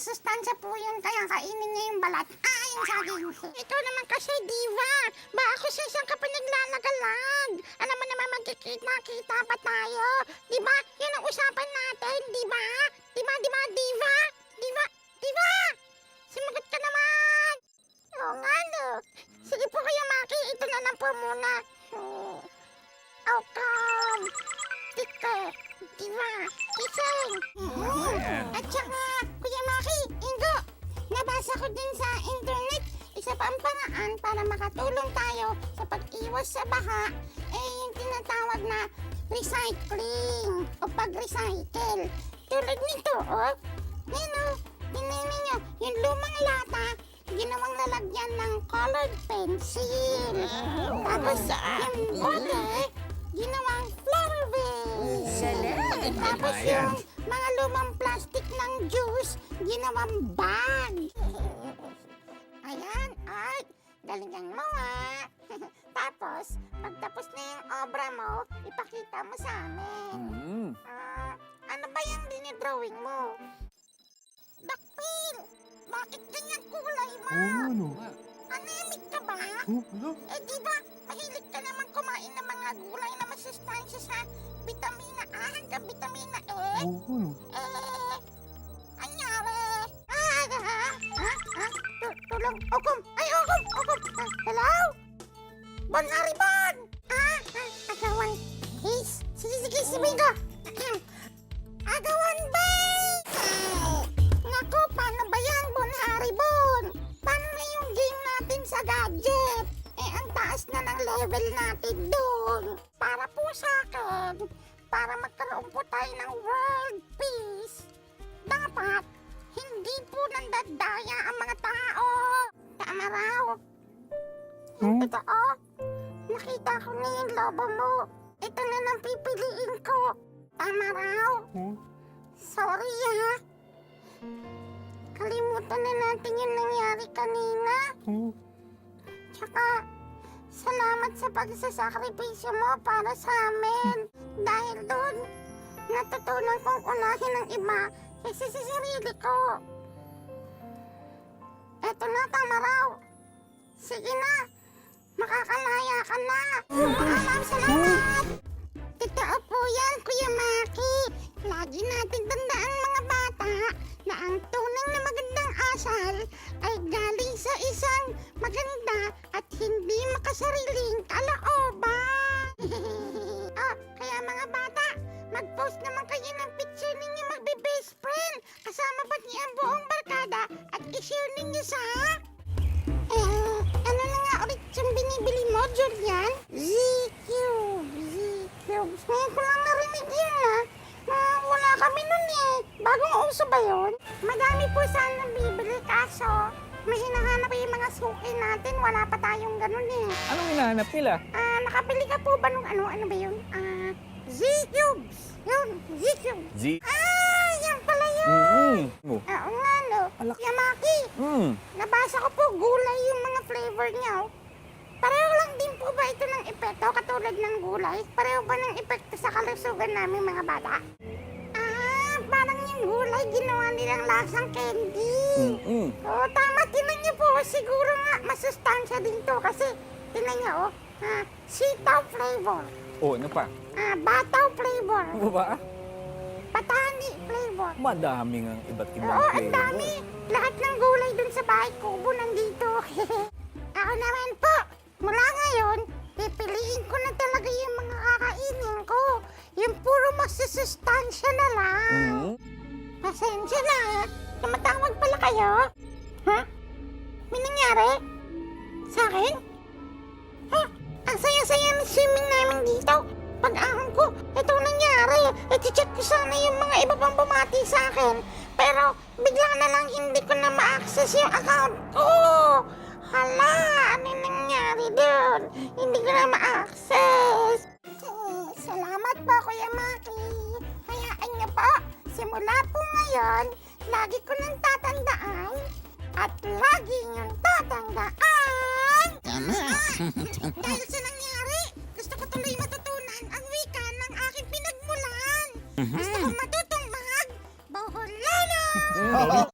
masustansya po yun, kaya kainin niya yung balat. Yung saging. Ikaw naman kasi, diva. Ba ako sa isang ka pinaglalagalag. Alam mo naman magkikita-kita pa tayo. Diba? Yan ang usapan natin, diba? Diba, diva? Diva! Sumagot ka naman! Oo nga, no. Sige po Kuya Maki, ito na lang po muna. Come. Tika. Diva. Kising. At saka, Kuya Maki, Ingo, nabasa ko din sa internet, isa pa ang paraan para makatulong tayo sa pag-iwas sa baha, yung tinatawag na recycling o pag-recycle. Tulad nito, tingnan niyo, yung lumang lata, ginawang lalagyan ng colored pencil. Tapos, yung bote, ginawang flower vase. Tapos yung mga lumang plastic ng juice, ginawang bag. Ayan, art. Galingan mo nga. Tapos, pagtapos na yung obra mo, ipakita mo sa amin. Ano ba yung dinidrawing mo? Dakpil! Bakit ganyan kulay mo? Ano? Anemic ka ba? Ano? Diba, mahilig ka naman kumain ng mga gulay na masustansya sa vitamina A hanggang vitamina E. Ano? Anyari? Tulong. Okum! Hello? Bon Haribon! Agawan Case? Sige, sabihin ko. Agawan Base! Naku, paano ba yan, Bon Haribon? Paano na yung game natin sa gadget? Ang taas na ng level natin doon. Para po sa akin, para magkaroon po tayo ng world peace, dapat hindi po nandadaya ang mga tao. Tama raw. Ito, nakita ko na yung lobo mo. Ito na lang pipiliin ko. Tama raw. Sorry kalimutan na natin yung nangyari kanina. Tsaka, salamat sa pagsasakripisyo mo para sa amin. Dahil doon, natutunan kong unahin ang iba kaysa sa sarili ko. Eto na, tama raw. Sige na, makakalaya ka na. Salamat! Totoo po yan, Kuya Maki. Lagi natin tandaan mga bata na ang tunay na magandang asal ay galing sa isang maganda at hindi makasariling kalooban. Kaya mga bata, mag-post naman kayo ng picture ninyo magbe-best friend. Kasama ba niya ang buong barkada at i-share ninyo sa... ano na nga ulit yung binibili mo, Julian? Z-Cube. Ngayon ko lang narinig yun wala kami nun Bagong uso ba yun? Madami po sana bibili kaso may hinahanap yung mga suki natin. Wala pa tayong ganun Anong hinahanap nila? Nakabili ka po ba nung ano ba yun? Z-Cubes. Yun, Z-Cube. Yan pala yun. Oo nga Yamaki. Nabasa ko po gulay yung mga flavor niya Pareho lang din po ba ito ng epekto katulad ng gulay? Pareho ba ng epekto sa kalusugan namin mga bata? Parang yung gulay ginawa nilang lasang candy. Tama, tinan niyo po. Siguro nga masustansya din to kasi tinan niyo sitaw flavor. Ano pa? Bataw flavor. Ano ba? Patani flavor. Madami ng iba't ibang flavor. Ang dami. Lahat ng gulay dun sa bahay kubo nandito. Ako naman po. Mula ngayon, pipiliin ko na talaga yung mga kakainin ko. Yung puro masusustansya na lang. Pasensya na. Tumatawag pala kayo. May nangyari? Sa akin? Ang saya-saya ng swimming namin dito. Pag-ahon ko, ito nangyari. I-check ko sana yung mga iba pang bumati sa akin. Pero bigla na lang hindi ko na ma-access yung account ko. Hala, ano nangyari doon? Hindi ko na ma-access. Salamat po, Kuya Maki. Hayaan niyo po, simula po ngayon, lagi ko nang tatandaan at lagi niyong tatandaan. Tama. Dahil sa nangyari, gusto ko tuloy matutunan ang wika ng aking pinagmulan. Gusto ko matutong mag-Boholano.